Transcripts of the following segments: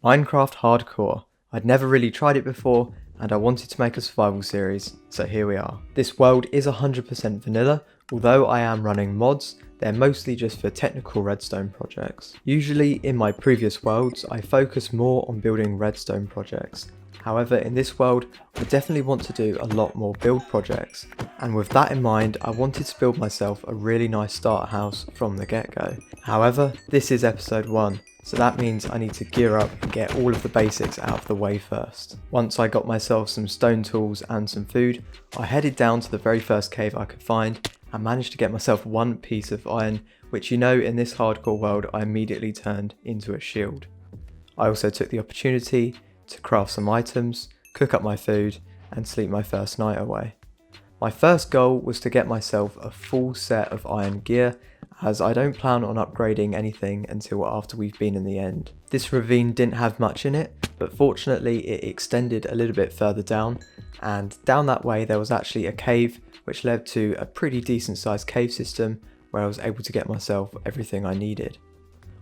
Minecraft Hardcore. I'd never really tried it before and I wanted to make a survival series, so here we are. This world is 100% vanilla, although I am running mods, they're mostly just for technical redstone projects. Usually in my previous worlds I focus more on building redstone projects. However, in this world I definitely want to do a lot more build projects, and with that in mind I wanted to build myself a really nice starter house from the get-go. However, this is episode 1. So that means I need to gear up and get all of the basics out of the way first. Once I got myself some stone tools and some food, I headed down to the very first cave I could find and managed to get myself one piece of iron, which you know in this hardcore world I immediately turned into a shield. I also took the opportunity to craft some items, cook up my food and sleep my first night away. My first goal was to get myself a full set of iron gear, as I don't plan on upgrading anything until after we've been in the end. This ravine didn't have much in it, but fortunately it extended a little bit further down, and down that way there was actually a cave which led to a pretty decent sized cave system where I was able to get myself everything I needed.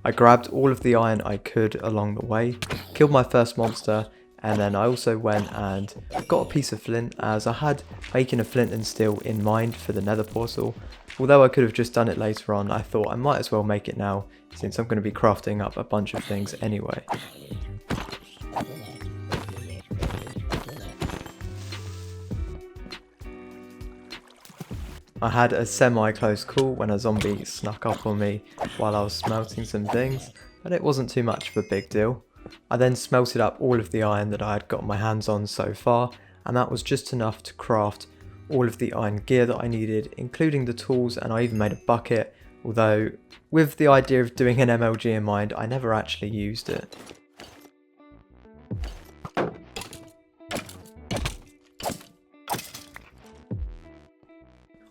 I grabbed all of the iron I could along the way, killed my first monster, and then I also went and got a piece of flint, as I had making a flint and steel in mind for the Nether portal. Although I could have just done it later on, I thought I might as well make it now since I'm going to be crafting up a bunch of things anyway. I had a semi-close call when a zombie snuck up on me while I was smelting some things, but it wasn't too much of a big deal. I then smelted up all of the iron that I had got my hands on so far, and that was just enough to craft all of the iron gear that I needed, including the tools, and I even made a bucket, although with the idea of doing an MLG in mind, I never actually used it.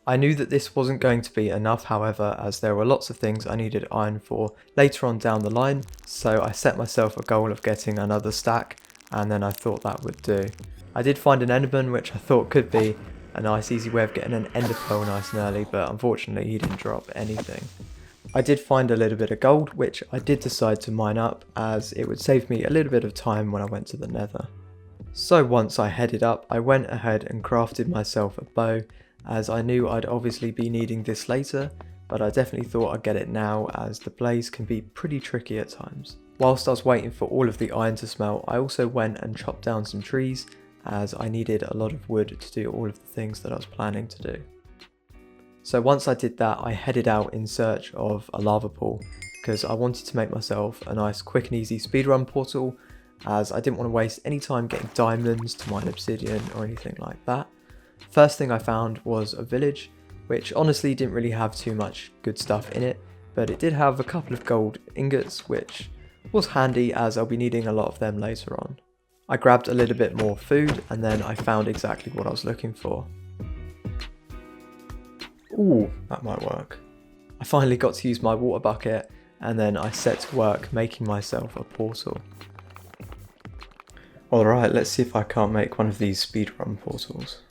I knew that this wasn't going to be enough, however, as there were lots of things I needed iron for later on down the line, so I set myself a goal of getting another stack, and then I thought that would do. I did find an enderman, which I thought could be a nice easy way of getting an ender pearl nice and early, but unfortunately he didn't drop anything. I did find a little bit of gold, which I did decide to mine up, as it would save me a little bit of time when I went to the Nether. So once I headed up, I went ahead and crafted myself a bow, as I knew I'd obviously be needing this later, but I definitely thought I'd get it now, as the blaze can be pretty tricky at times. Whilst I was waiting for all of the iron to smelt, I also went and chopped down some trees, as I needed a lot of wood to do all of the things that I was planning to do. So once I did that, I headed out in search of a lava pool, because I wanted to make myself a nice quick and easy speedrun portal, as I didn't want to waste any time getting diamonds to mine obsidian or anything like that. First thing I found was a village, which honestly didn't really have too much good stuff in it, but it did have a couple of gold ingots, which was handy as I'll be needing a lot of them later on. I grabbed a little bit more food and then I found exactly what I was looking for. Ooh, that might work. I finally got to use my water bucket and then I set to work making myself a portal. Alright, let's see if I can't make one of these speedrun portals.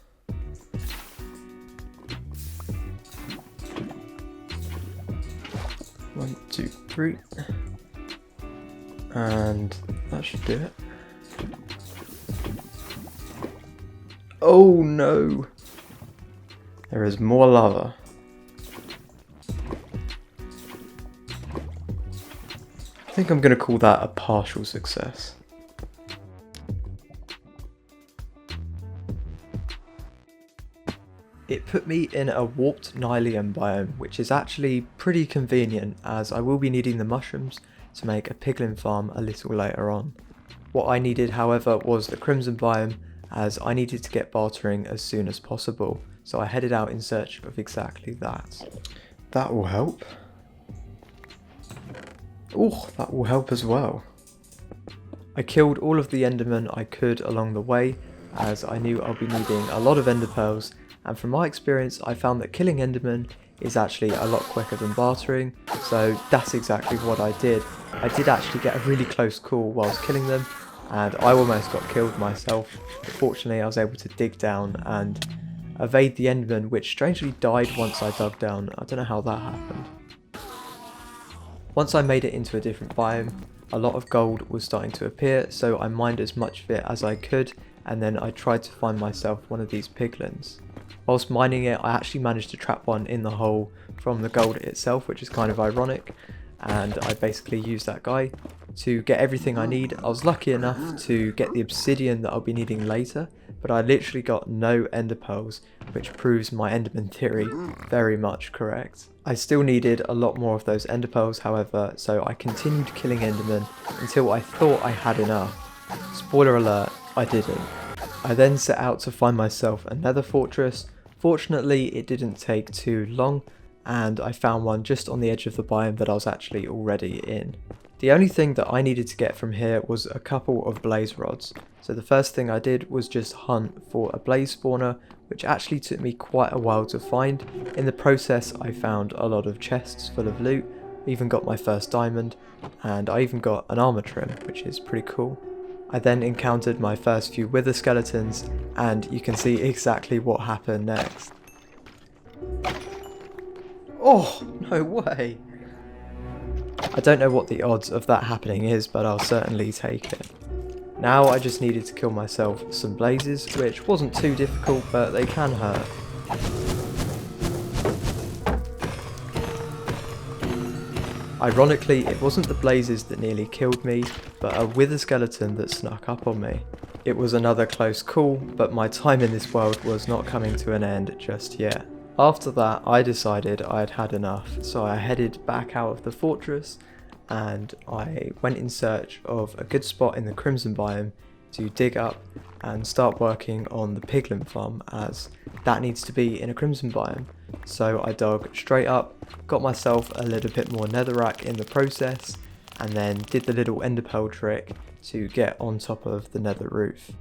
One, two, three, and that should do it. Oh no! There is more lava. I think I'm going to call that a partial success. It put me in a warped Nylium biome, which is actually pretty convenient as I will be needing the mushrooms to make a Hoglin Farm a little later on. What I needed, however, was the Crimson biome, as I needed to get bartering as soon as possible, so I headed out in search of exactly that. That will help. Oh, that will help as well. I killed all of the endermen I could along the way, as I knew I'll be needing a lot of ender pearls, and from my experience I found that killing endermen is actually a lot quicker than bartering, so that's exactly what I did. I did actually get a really close call whilst killing them, and I almost got killed myself, but fortunately I was able to dig down and evade the enderman, which strangely died once I dug down. I don't know how that happened. Once I made it into a different biome, a lot of gold was starting to appear, so I mined as much of it as I could, and then I tried to find myself one of these piglins. Whilst mining it, I actually managed to trap one in the hole from the gold itself, which is kind of ironic, and I basically used that guy to get everything I need. I was lucky enough to get the obsidian that I'll be needing later, but I literally got no ender pearls, which proves my enderman theory very much correct. I still needed a lot more of those ender pearls, however, so I continued killing endermen until I thought I had enough. Spoiler alert, I didn't. I then set out to find myself a nether fortress. Fortunately, it didn't take too long, and I found one just on the edge of the biome that I was actually already in. The only thing that I needed to get from here was a couple of blaze rods. So the first thing I did was just hunt for a blaze spawner, which actually took me quite a while to find. In the process, I found a lot of chests full of loot, even got my first diamond, and I even got an armor trim, which is pretty cool. I then encountered my first few wither skeletons, and you can see exactly what happened next. Oh, no way! I don't know what the odds of that happening is, but I'll certainly take it. Now I just needed to kill myself some blazes, which wasn't too difficult, but they can hurt. Ironically, it wasn't the blazes that nearly killed me, but a wither skeleton that snuck up on me. It was another close call, but my time in this world was not coming to an end just yet. After that, I decided I had had enough, so I headed back out of the fortress and I went in search of a good spot in the Crimson biome to dig up and start working on the Hoglin Farm, as that needs to be in a Crimson biome. So I dug straight up, got myself a little bit more netherrack in the process, and then did the little ender pearl trick to get on top of the nether roof.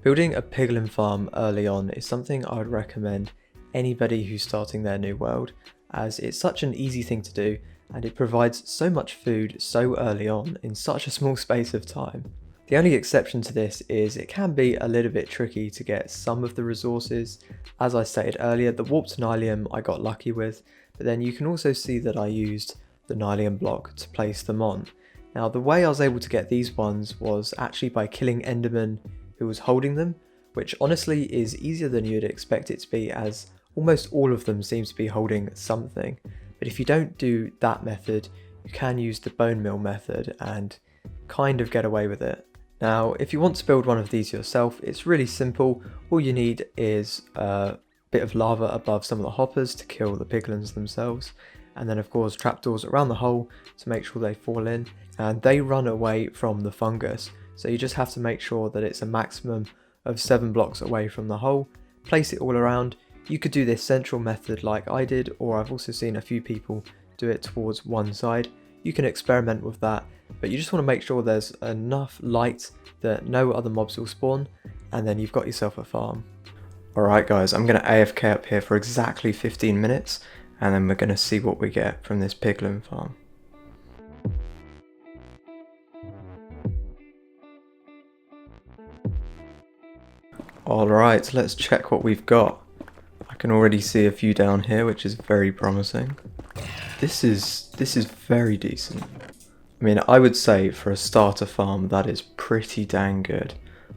Building a Hoglin farm early on is something I would recommend anybody who's starting their new world, as it's such an easy thing to do and it provides so much food so early on in such a small space of time. The only exception to this is it can be a little bit tricky to get some of the resources. As I stated earlier, the warped nylium I got lucky with, but then you can also see that I used the nylium block to place them on. Now the way I was able to get these ones was actually by killing enderman who was holding them, which honestly is easier than you'd expect it to be, as almost all of them seem to be holding something. But if you don't do that method, you can use the bone meal method and kind of get away with it. Now, if you want to build one of these yourself, it's really simple. All you need is a bit of lava above some of the hoppers to kill the piglins themselves, and then of course trapdoors around the hole to make sure they fall in, and they run away from the fungus. So you just have to make sure that it's a maximum of 7 blocks away from the hole, place it all around. You could do this central method like I did, or I've also seen a few people do it towards one side. You can experiment with that, but you just want to make sure there's enough light that no other mobs will spawn, and then you've got yourself a farm. Alright guys, I'm going to AFK up here for exactly 15 minutes, and then we're going to see what we get from this Hoglin farm. Alright, let's check what we've got. I can already see a few down here, which is very promising. This is very decent. I mean, I would say for a starter farm that is pretty dang good.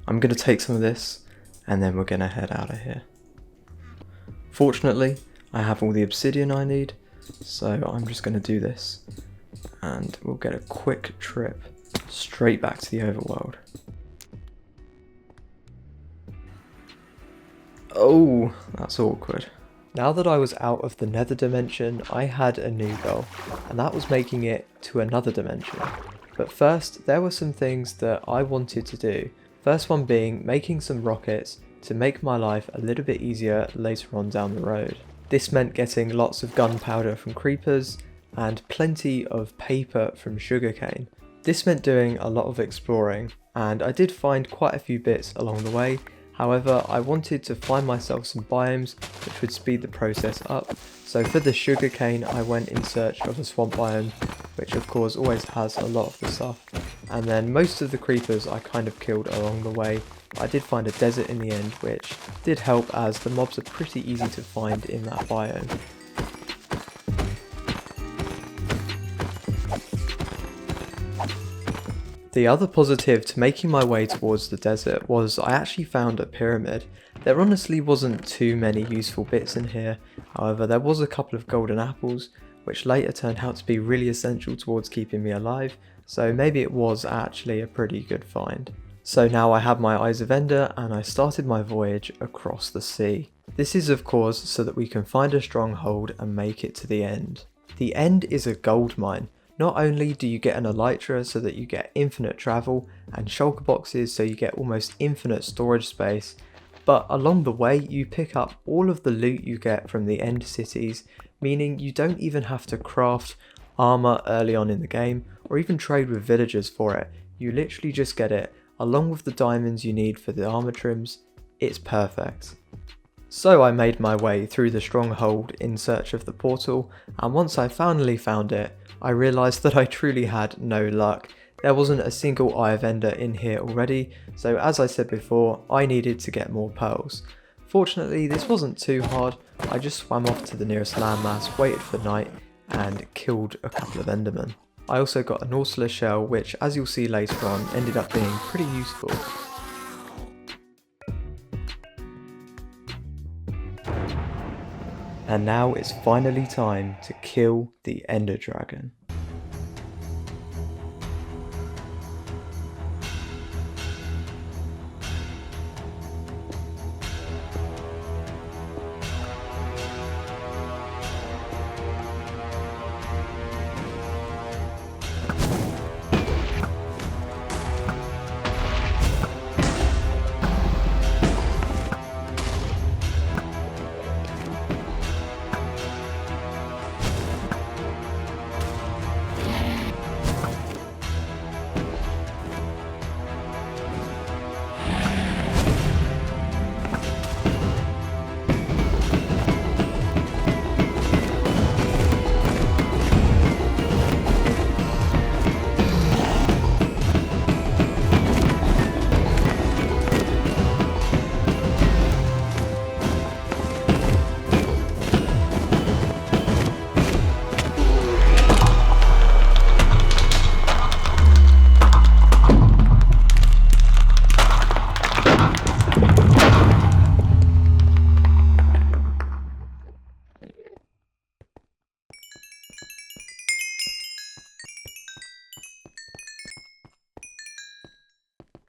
I'm going to take some of this and then we're going to head out of here. Fortunately, I have all the obsidian I need, so I'm just going to do this and we'll get a quick trip straight back to the overworld. Oh, that's awkward. Now that I was out of the nether dimension, I had a new goal, and that was making it to another dimension. But first, there were some things that I wanted to do. First one being making some rockets to make my life a little bit easier later on down the road. This meant getting lots of gunpowder from creepers and plenty of paper from sugarcane. This meant doing a lot of exploring, and I did find quite a few bits along the way. However, I wanted to find myself some biomes which would speed the process up. So for the sugarcane, I went in search of a swamp biome, which of course always has a lot of the stuff. And then most of the creepers I kind of killed along the way. I did find a desert in the end, which did help as the mobs are pretty easy to find in that biome. The other positive to making my way towards the desert was I actually found a pyramid. There honestly wasn't too many useful bits in here, however there was a couple of golden apples, which later turned out to be really essential towards keeping me alive, so maybe it was actually a pretty good find. So now I had my Eyes of Ender and I started my voyage across the sea. This is of course so that we can find a stronghold and make it to the end. The end is a gold mine. Not only do you get an elytra so that you get infinite travel, and shulker boxes so you get almost infinite storage space, but along the way you pick up all of the loot you get from the end cities, meaning you don't even have to craft armor early on in the game or even trade with villagers for it. You literally just get it along with the diamonds you need for the armor trims. It's perfect. So I made my way through the stronghold in search of the portal, and once I finally found it, I realised that I truly had no luck. There wasn't a single Eye of Ender in here already, so as I said before, I needed to get more pearls. Fortunately, this wasn't too hard. I just swam off to the nearest landmass, waited for night, and killed a couple of Endermen. I also got a Nautilus shell, which as you'll see later on, ended up being pretty useful. And now it's finally time to kill the Ender Dragon.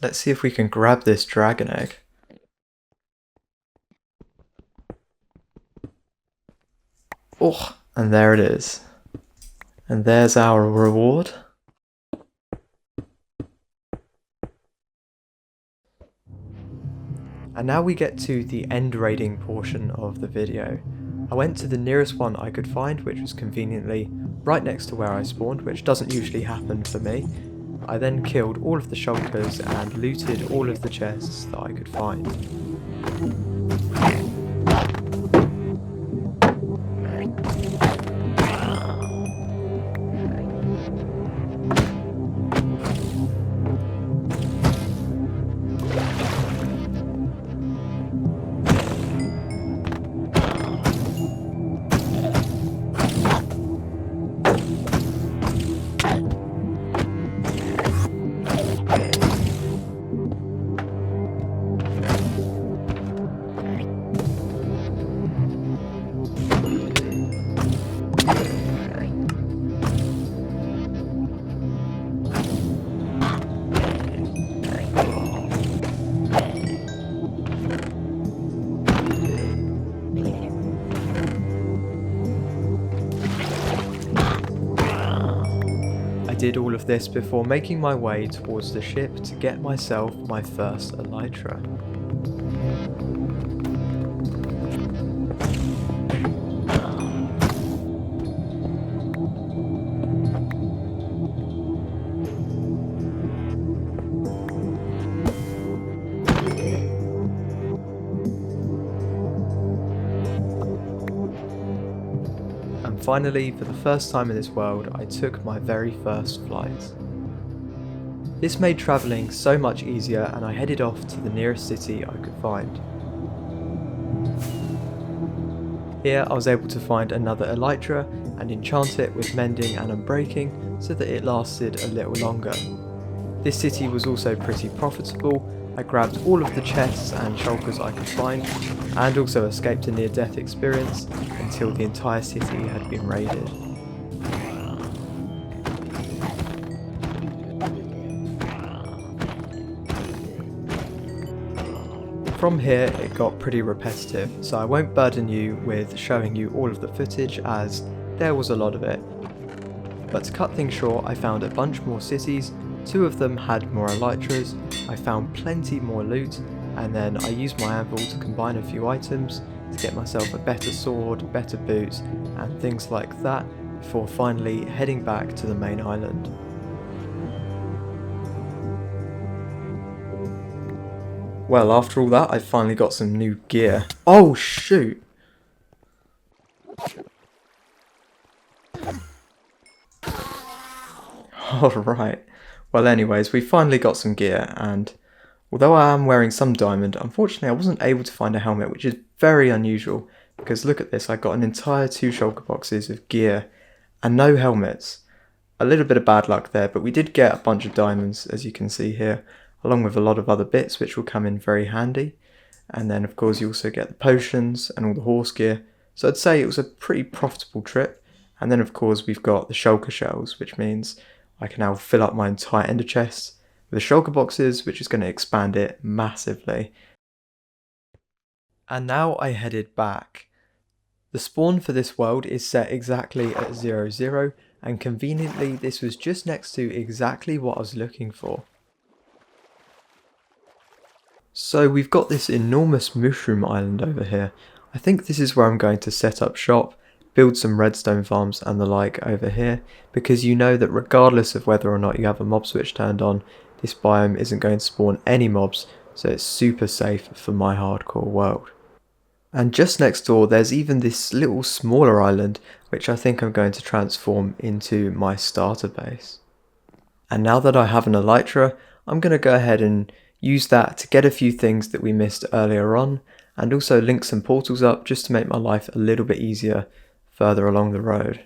Let's see if we can grab this dragon egg. Oh, and there it is. And there's our reward. And now we get to the end raiding portion of the video. I went to the nearest one I could find, which was conveniently right next to where I spawned, which doesn't usually happen for me. I then killed all of the shulkers and looted all of the chests that I could find. I did all of this before making my way towards the ship to get myself my first elytra. Finally, for the first time in this world, I took my very first flight. This made travelling so much easier, and I headed off to the nearest city I could find. Here I was able to find another elytra and enchant it with mending and unbreaking so that it lasted a little longer. This city was also pretty profitable. I grabbed all of the chests and shulkers I could find, and also escaped a near-death experience until the entire city had been raided. From here it got pretty repetitive, so I won't burden you with showing you all of the footage as there was a lot of it. But to cut things short, I found a bunch more cities, 2 of them had more elytras, I found plenty more loot, and then I used my anvil to combine a few items to get myself a better sword, better boots, and things like that before finally heading back to the main island. Well, after all that, I finally got some new gear. Oh shoot! Alright. Well anyways, we finally got some gear, and although I am wearing some diamond, unfortunately I wasn't able to find a helmet, which is very unusual, because look at this, I got an entire 2 shulker boxes of gear, and no helmets. A little bit of bad luck there, but we did get a bunch of diamonds, as you can see here, along with a lot of other bits, which will come in very handy. And then of course you also get the potions and all the horse gear, so I'd say it was a pretty profitable trip. And then of course we've got the shulker shells, which means I can now fill up my entire ender chest with the shulker boxes, which is going to expand it massively. And now I headed back. The spawn for this world is set exactly at 0, and conveniently this was just next to exactly what I was looking for. So we've got this enormous mooshroom island over here. I think this is where I'm going to set up shop, build some redstone farms and the like over here, because you know that regardless of whether or not you have a mob switch turned on, this biome isn't going to spawn any mobs, so it's super safe for my hardcore world. And just next door there's even this little smaller island, which I think I'm going to transform into my starter base. And now that I have an elytra, I'm going to go ahead and use that to get a few things that we missed earlier on, and also link some portals up just to make my life a little bit easier further along the road.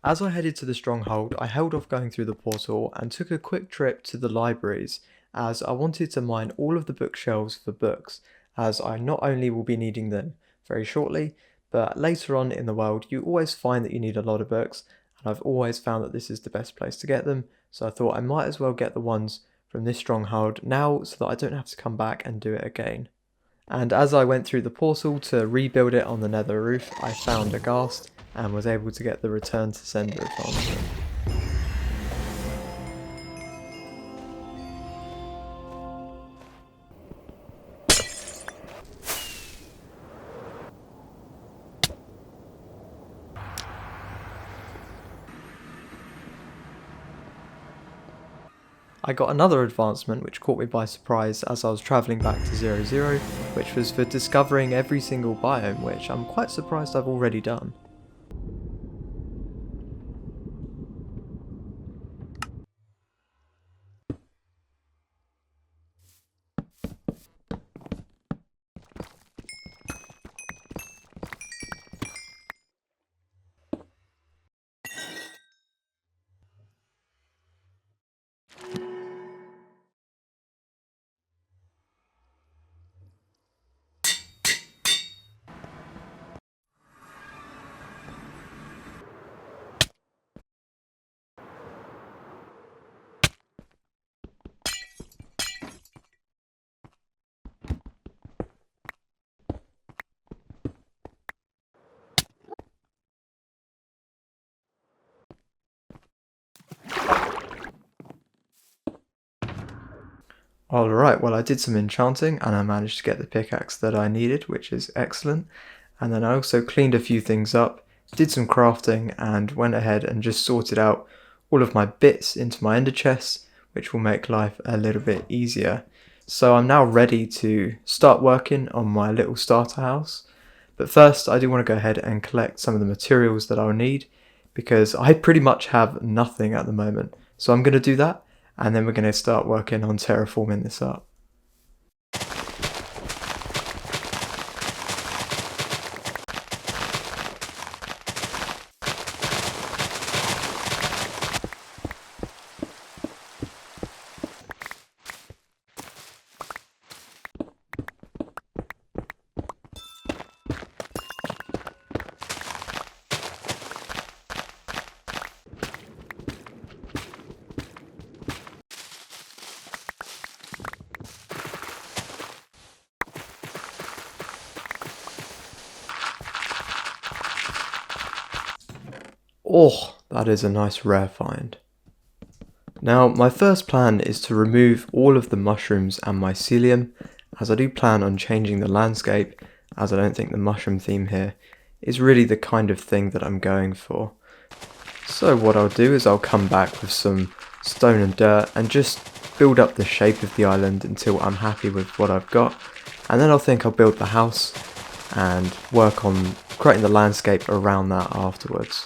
As I headed to the stronghold, I held off going through the portal and took a quick trip to the libraries, as I wanted to mine all of the bookshelves for books, as I not only will be needing them very shortly, but later on in the world you always find that you need a lot of books, and I've always found that this is the best place to get them, so I thought I might as well get the ones from this stronghold now so that I don't have to come back and do it again. And as I went through the portal to rebuild it on the nether roof, I found a ghast and was able to get the return to sender advancement. I got another advancement which caught me by surprise as I was travelling back to 0, which was for discovering every single biome, which I'm quite surprised I've already done. Alright, well I did some enchanting and I managed to get the pickaxe that I needed, which is excellent. And then I also cleaned a few things up, did some crafting and went ahead and just sorted out all of my bits into my ender chests, which will make life a little bit easier. So I'm now ready to start working on my little starter house. But first I do want to go ahead and collect some of the materials that I'll need, because I pretty much have nothing at the moment. So I'm going to do that, and then we're going to start working on terraforming this up. Oh, that is a nice rare find. Now, my first plan is to remove all of the mushrooms and mycelium, as I do plan on changing the landscape, as I don't think the mushroom theme here is really the kind of thing that I'm going for. So what I'll do is I'll come back with some stone and dirt and just build up the shape of the island until I'm happy with what I've got, and then I'll build the house and work on creating the landscape around that afterwards.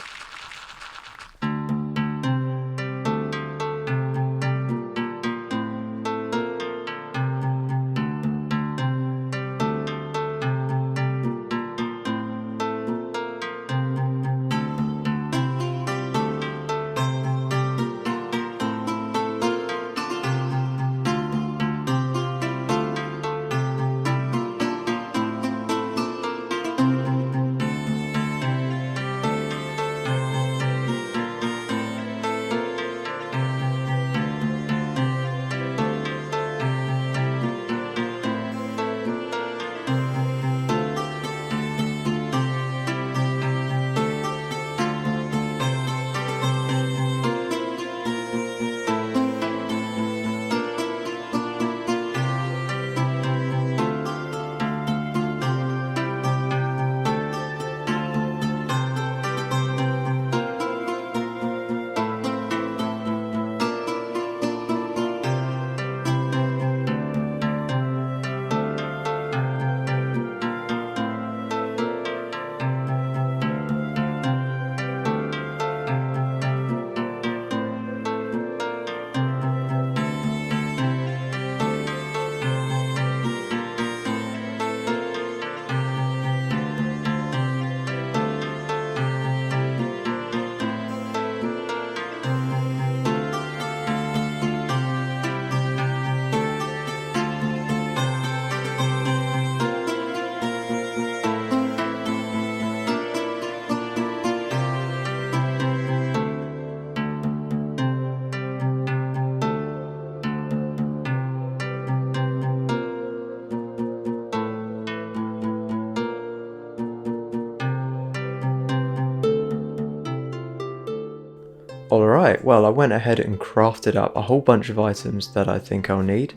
Alright, well I went ahead and crafted up a whole bunch of items that I think I'll need,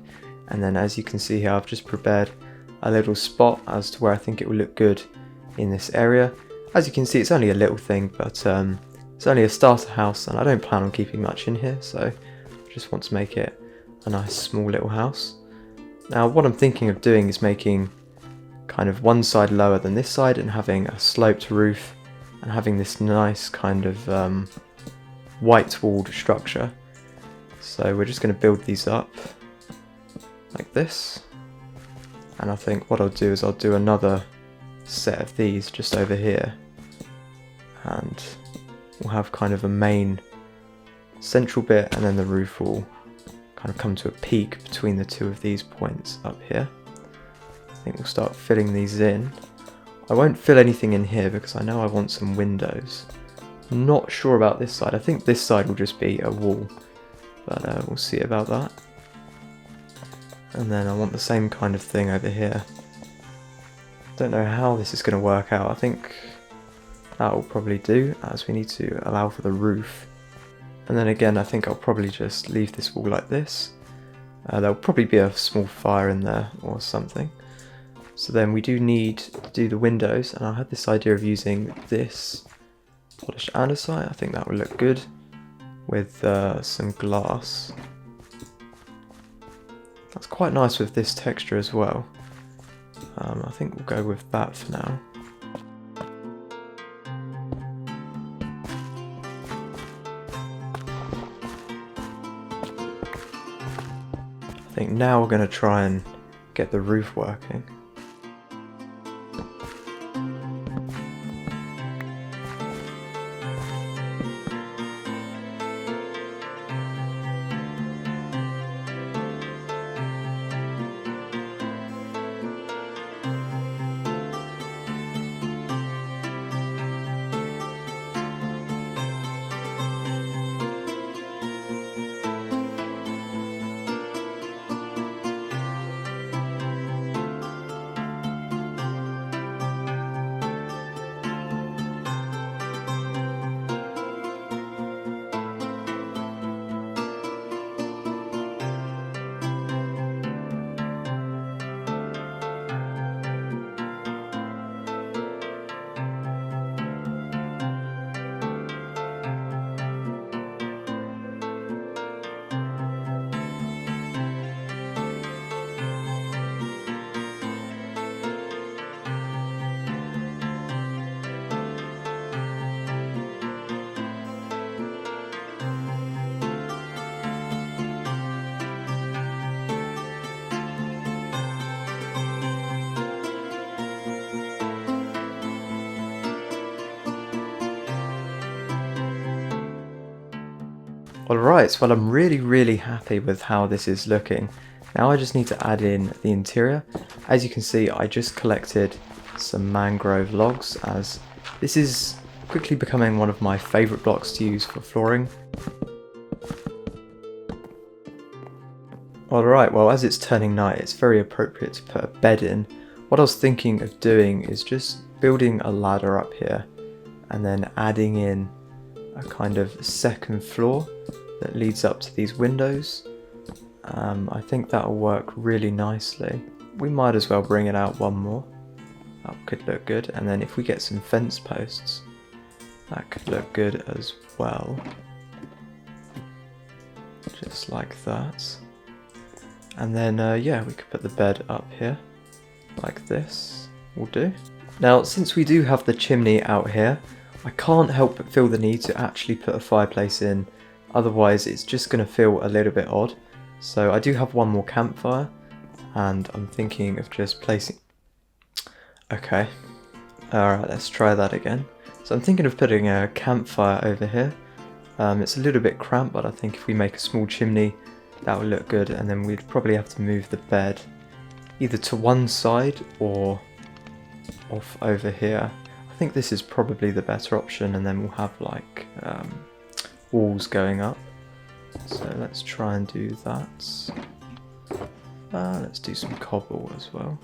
and then as you can see here I've just prepared a little spot as to where I think it will look good in this area. As you can see, it's only a little thing, but it's only a starter house and I don't plan on keeping much in here, so I just want to make it a nice small little house. Now what I'm thinking of doing is making kind of one side lower than this side and having a sloped roof and having this nice kind of white walled structure. So we're just going to build these up like this, and I think what I'll do is I'll do another set of these just over here, and we'll have kind of a main central bit, and then the roof will kind of come to a peak between the two of these points up here. I think we'll start filling these in. I won't fill anything in here because I know I want some windows. I'm not sure about this side. I think this side will just be a wall, but we'll see about that. And then I want the same kind of thing over here. Don't know how this is going to work out. I think that will probably do, as we need to allow for the roof. And then again, I think I'll probably just leave this wall like this, There'll probably be a small fire in there or something. So then we do need to do the windows, and I had this idea of using this polished andesite. I think that would look good with some glass. That's quite nice with this texture as well. I think we'll go with that for now. I think now we're going to try and get the roof working. Alright, well I'm really happy with how this is looking. Now I just need to add in the interior. As you can see, I just collected some mangrove logs, as this is quickly becoming one of my favourite blocks to use for flooring. Alright, well as it's turning night, it's very appropriate to put a bed in. What I was thinking of doing is just building a ladder up here and then adding in a kind of second floor that leads up to these windows. I think that'll work really nicely. We might as well bring it out one more. That could look good. And then if we get some fence posts, that could look good as well. Just like that. And then yeah, we could put the bed up here like this. Will do. Now since we do have the chimney out here, I can't help but feel the need to actually put a fireplace in, otherwise it's just going to feel a little bit odd. So I do have one more campfire, and I'm thinking of just placing... Okay, alright, let's try that again. So I'm thinking of putting a campfire over here. It's a little bit cramped, but I think if we make a small chimney, that will look good, and then we'd probably have to move the bed either to one side or off over here. I think this is probably the better option, and then we'll have like walls going up. So let's try and do that. Let's do some cobble as well.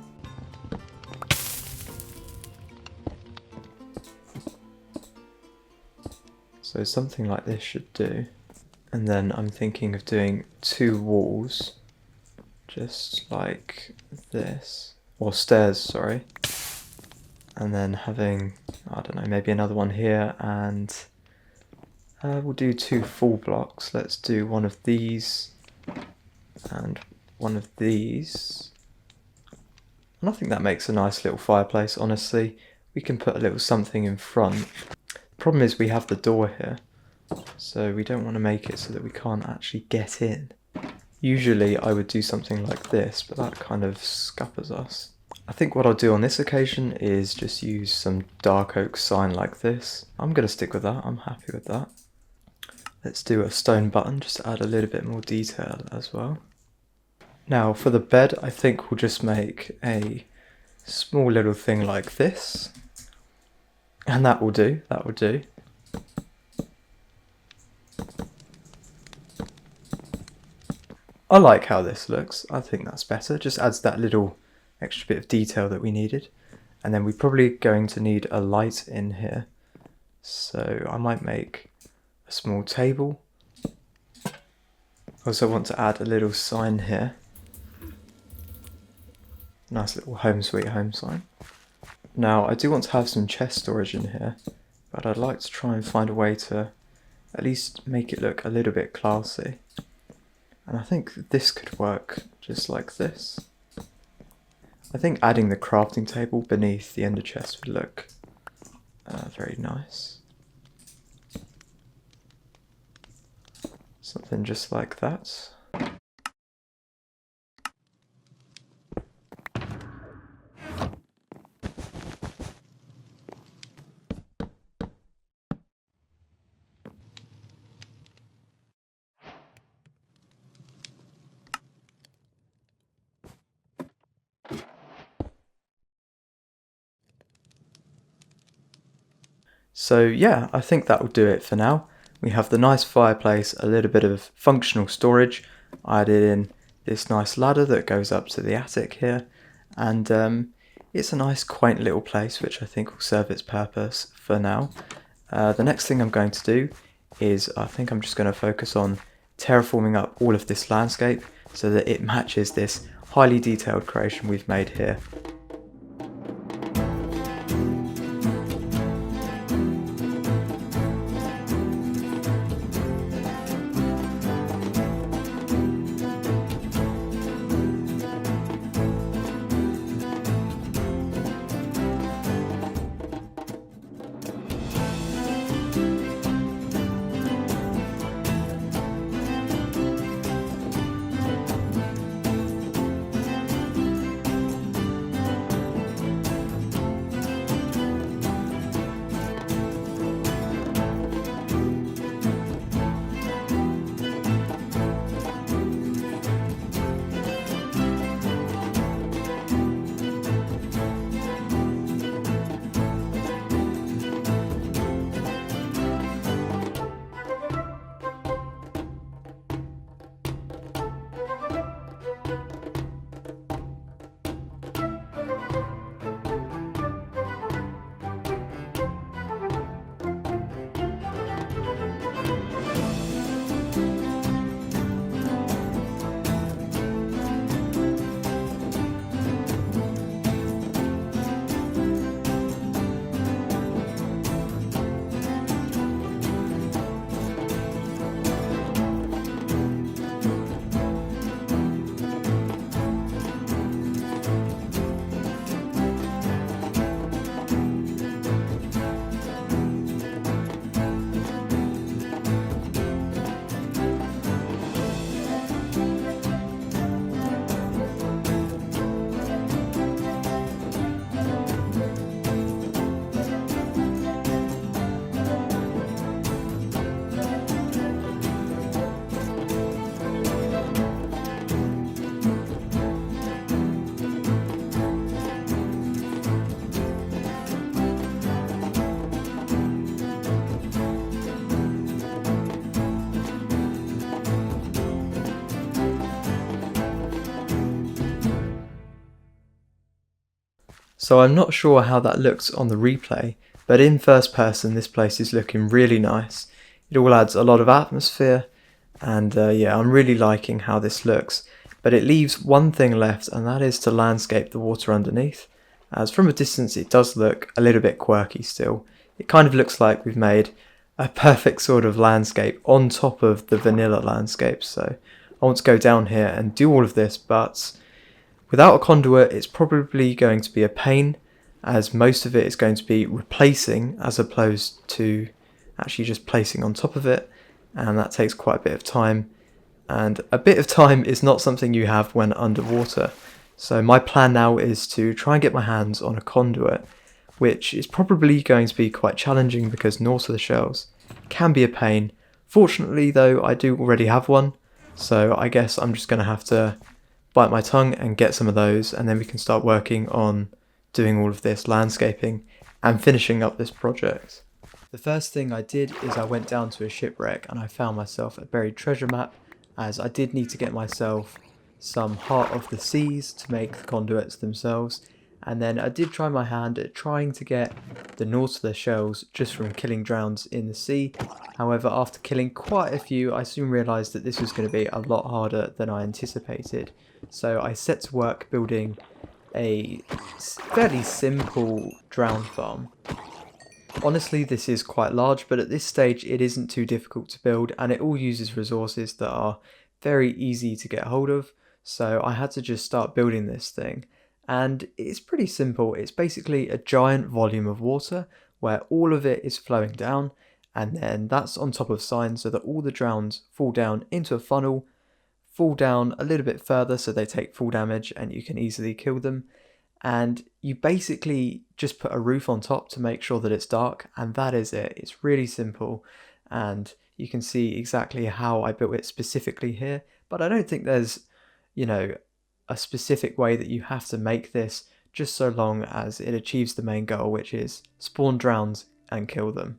So something like this should do. And then I'm thinking of doing two walls, just like this, or stairs, sorry. And then having, I don't know, maybe another one here, and we'll do two full blocks. Let's do one of these and one of these. And I think that makes a nice little fireplace, honestly. We can put a little something in front. The problem is we have the door here, so we don't want to make it so that we can't actually get in. Usually I would do something like this, but that kind of scuppers us. I think what I'll do on this occasion is just use some dark oak sign like this. I'm going to stick with that, I'm happy with that. Let's do a stone button just to add a little bit more detail as well. Now for the bed, I think we'll just make a small little thing like this. And that will do, that will do. I like how this looks, I think that's better, just adds that little extra bit of detail that we needed. And then we're probably going to need a light in here. So I might make a small table. I also want to add a little sign here. Nice little home sweet home sign. Now I do want to have some chest storage in here, but I'd like to try and find a way to at least make it look a little bit classy. And I think this could work just like this. I think adding the crafting table beneath the ender chest would look very nice. Something just like that. So yeah, I think that will do it for now. We have the nice fireplace, a little bit of functional storage. I added in this nice ladder that goes up to the attic here, and it's a nice quaint little place which I think will serve its purpose for now. The next thing I'm going to do is I think I'm just going to focus on terraforming up all of this landscape so that it matches this highly detailed creation we've made here. So I'm not sure how that looks on the replay, but in first person this place is looking really nice. It all adds a lot of atmosphere, and yeah, I'm really liking how this looks. But it leaves one thing left, and that is to landscape the water underneath, as from a distance it does look a little bit quirky still. It kind of looks like we've made a perfect sort of landscape on top of the vanilla landscape, so I want to go down here and do all of this, but without a conduit it's probably going to be a pain, as most of it is going to be replacing as opposed to actually just placing on top of it, and that takes quite a bit of time, and a bit of time is not something you have when underwater. So my plan now is to try and get my hands on a conduit, which is probably going to be quite challenging because north of the shells can be a pain. Fortunately though, I do already have one, so I guess I'm just going to have to bite my tongue and get some of those, and then we can start working on doing all of this landscaping and finishing up this project. The first thing I did is I went down to a shipwreck and I found myself a buried treasure map, as I did need to get myself some Heart of the Seas to make the conduits themselves, And then I did try my hand at trying to get the Nautilus shells just from killing drowns in the sea. However, after killing quite a few, I soon realised that this was going to be a lot harder than I anticipated. So I set to work building a fairly simple drown farm. Honestly, this is quite large, but at this stage it isn't too difficult to build, and it all uses resources that are very easy to get hold of. So I had to just start building this thing. And it's pretty simple. It's basically a giant volume of water where all of it is flowing down, and then that's on top of signs so that all the drowns fall down into a funnel, fall down a little bit further so they take full damage and you can easily kill them. And you basically just put a roof on top to make sure that it's dark, and that is it. It's really simple, and you can see exactly how I built it specifically here, but I don't think there's, a specific way that you have to make this, just so long as it achieves the main goal, which is spawn drowns and kill them.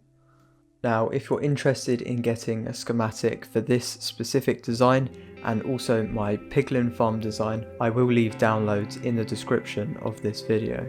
Now, if you're interested in getting a schematic for this specific design and also my Hoglin Farm design, I will leave downloads in the description of this video.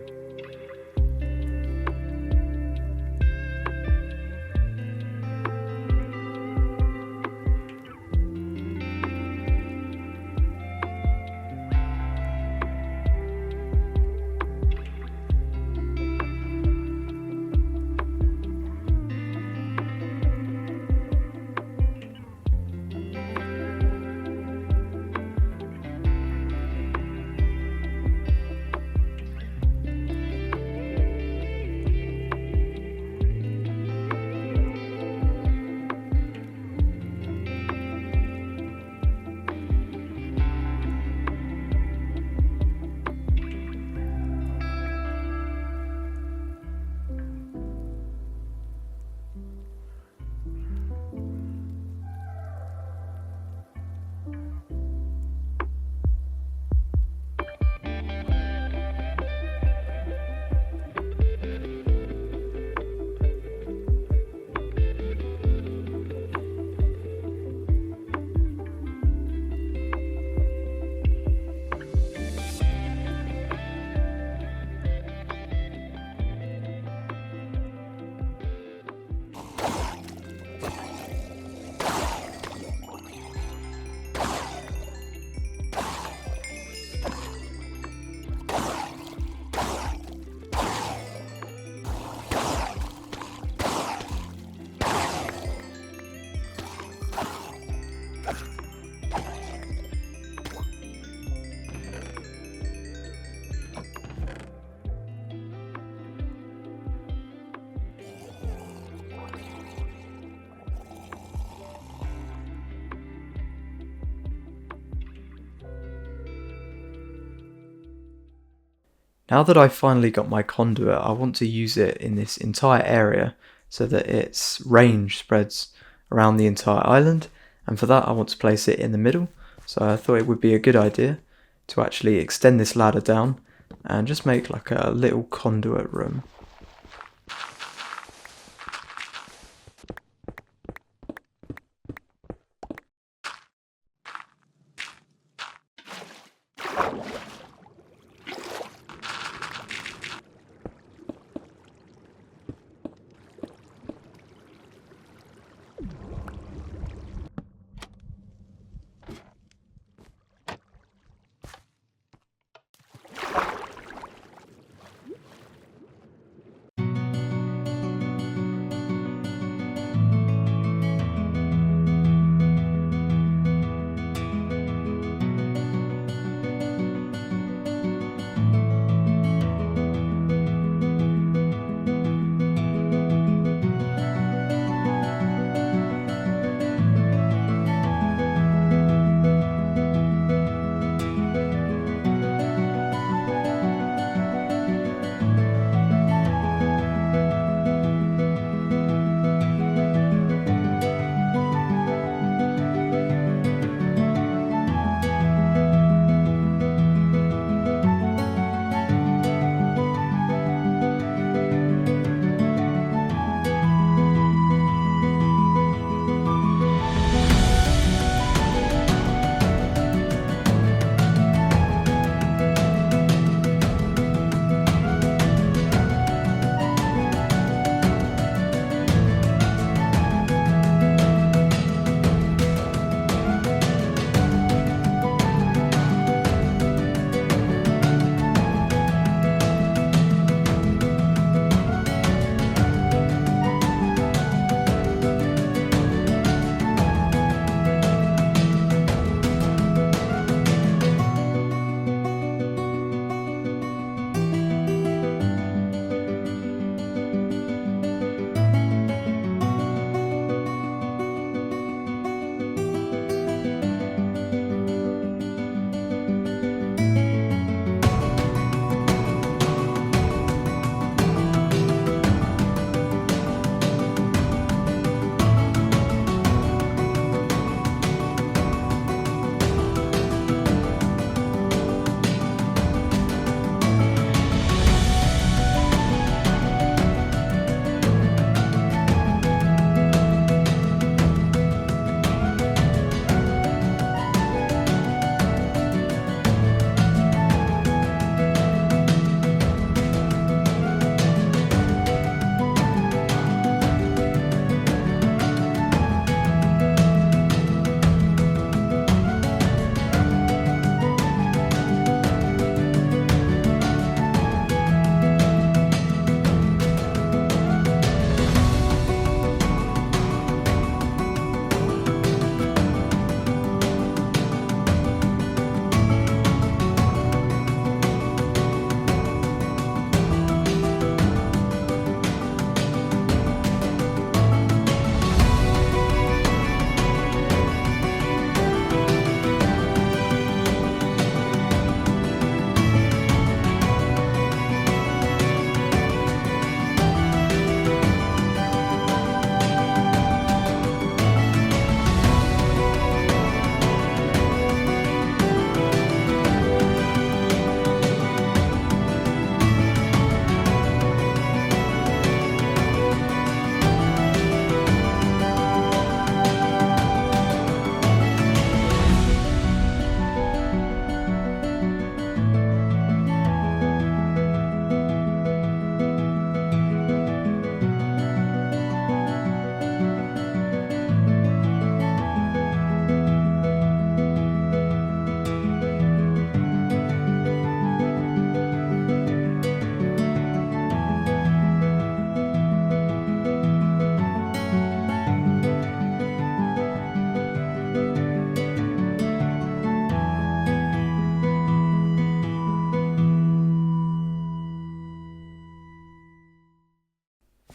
Now that I've finally got my conduit, I want to use it in this entire area so that its range spreads around the entire island, and for that I want to place it in the middle. So I thought it would be a good idea to actually extend this ladder down and just make like a little conduit room.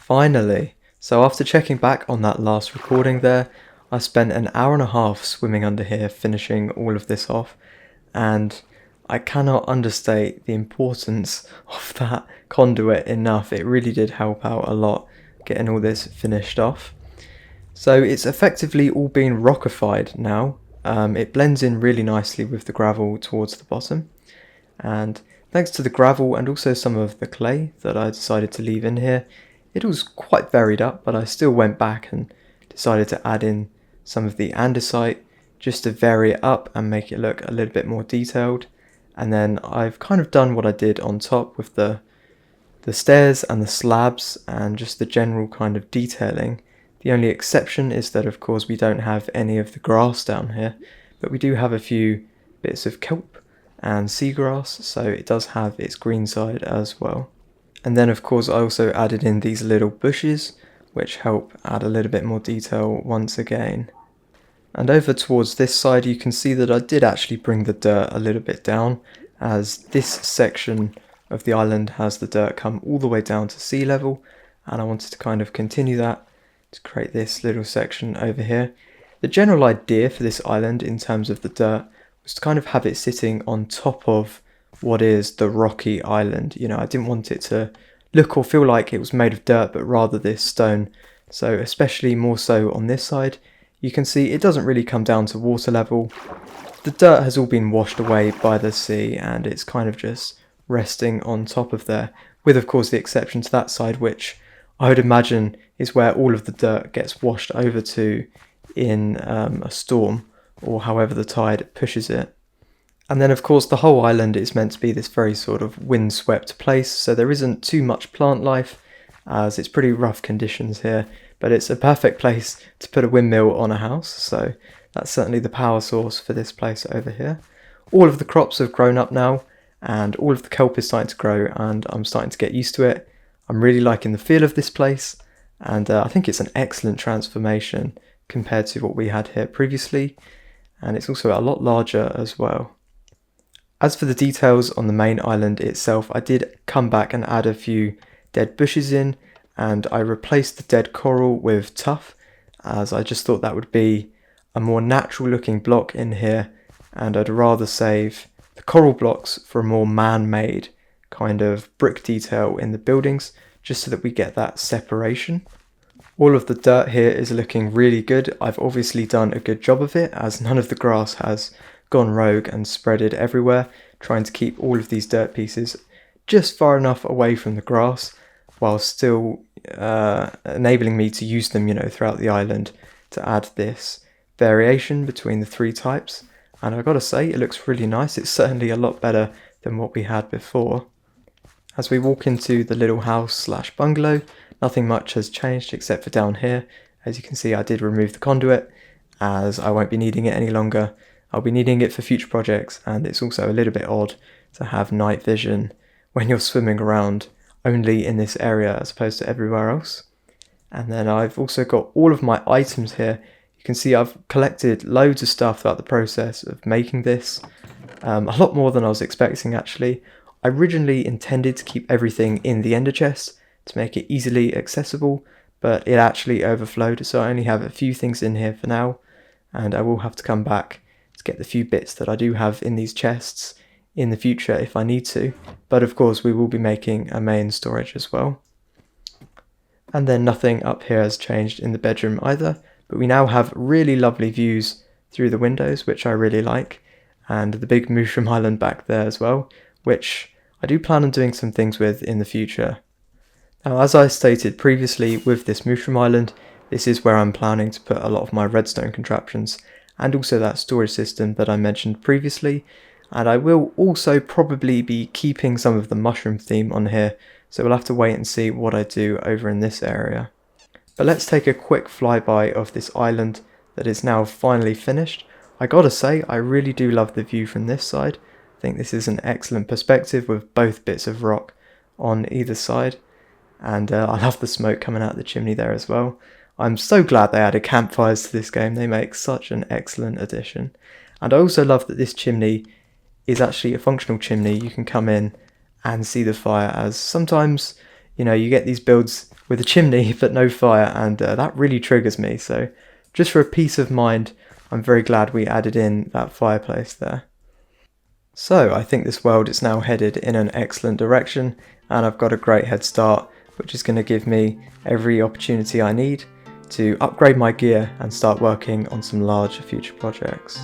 Finally! So after checking back on that last recording there, I spent an hour and a half swimming under here finishing all of this off, and I cannot understate the importance of that conduit enough. It really did help out a lot getting all this finished off. So it's effectively all been rockified now. It blends in really nicely with the gravel towards the bottom, and thanks to the gravel and also some of the clay that I decided to leave in here, it was quite varied up, but I still went back and decided to add in some of the andesite just to vary it up and make it look a little bit more detailed. And then I've kind of done what I did on top with the stairs and the slabs and just the general kind of detailing. The only exception is that of course we don't have any of the grass down here, but we do have a few bits of kelp and seagrass, so it does have its green side as well. And then of course I also added in these little bushes, which help add a little bit more detail once again. And over towards this side you can see that I did actually bring the dirt a little bit down, as this section of the island has the dirt come all the way down to sea level, and I wanted to kind of continue that to create this little section over here. The general idea for this island in terms of the dirt was to kind of have it sitting on top of what is the rocky island. You know, I didn't want it to look or feel like it was made of dirt, but rather this stone. So especially more so on this side, you can see it doesn't really come down to water level. The dirt has all been washed away by the sea and it's kind of just resting on top of there, with of course the exception to that side, which I would imagine is where all of the dirt gets washed over to in a storm, or however the tide pushes it. And then of course the whole island is meant to be this very sort of windswept place, so there isn't too much plant life, as it's pretty rough conditions here, but it's a perfect place to put a windmill on a house, so that's certainly the power source for this place over here. All of the crops have grown up now, and all of the kelp is starting to grow, and I'm starting to get used to it. I'm really liking the feel of this place, and I think it's an excellent transformation compared to what we had here previously, and it's also a lot larger as well. As for the details on the main island itself, I did come back and add a few dead bushes in, and I replaced the dead coral with tuff, as I just thought that would be a more natural looking block in here, and I'd rather save the coral blocks for a more man-made kind of brick detail in the buildings, just so that we get that separation. All of the dirt here is looking really good. I've obviously done a good job of it, as none of the grass has gone rogue and spreaded everywhere, trying to keep all of these dirt pieces just far enough away from the grass while still enabling me to use them, you know, throughout the island to add this variation between the three types. And I've got to say, it looks really nice. It's certainly a lot better than what we had before. As we walk into the little house slash bungalow, nothing much has changed except for down here. As you can see, I did remove the conduit, as I won't be needing it any longer. I'll be needing it for future projects, and it's also a little bit odd to have night vision when you're swimming around only in this area as opposed to everywhere else. And then I've also got all of my items here. You can see I've collected loads of stuff throughout the process of making this, a lot more than I was expecting actually. I originally intended to keep everything in the ender chest to make it easily accessible, but it actually overflowed, so I only have a few things in here for now, and I will have to come back to get the few bits that I do have in these chests in the future if I need to, but of course we will be making a main storage as well. And then nothing up here has changed in the bedroom either, but we now have really lovely views through the windows, which I really like, and the big mooshroom island back there as well, which I do plan on doing some things with in the future. Now, as I stated previously, with this mooshroom island, this is where I'm planning to put a lot of my redstone contraptions, and also that storage system that I mentioned previously, and I will also probably be keeping some of the mushroom theme on here, so we'll have to wait and see what I do over in this area. But let's take a quick flyby of this island that is now finally finished. I gotta say, I really do love the view from this side. I think this is an excellent perspective with both bits of rock on either side, and I love the smoke coming out of the chimney there as well. I'm so glad they added campfires to this game. They make such an excellent addition. And I also love that this chimney is actually a functional chimney. You can come in and see the fire, as sometimes, you know, you get these builds with a chimney but no fire, and that really triggers me. So just for a peace of mind, I'm very glad we added in that fireplace there. So I think this world is now headed in an excellent direction, and I've got a great head start, which is going to give me every opportunity I need to upgrade my gear and start working on some large future projects.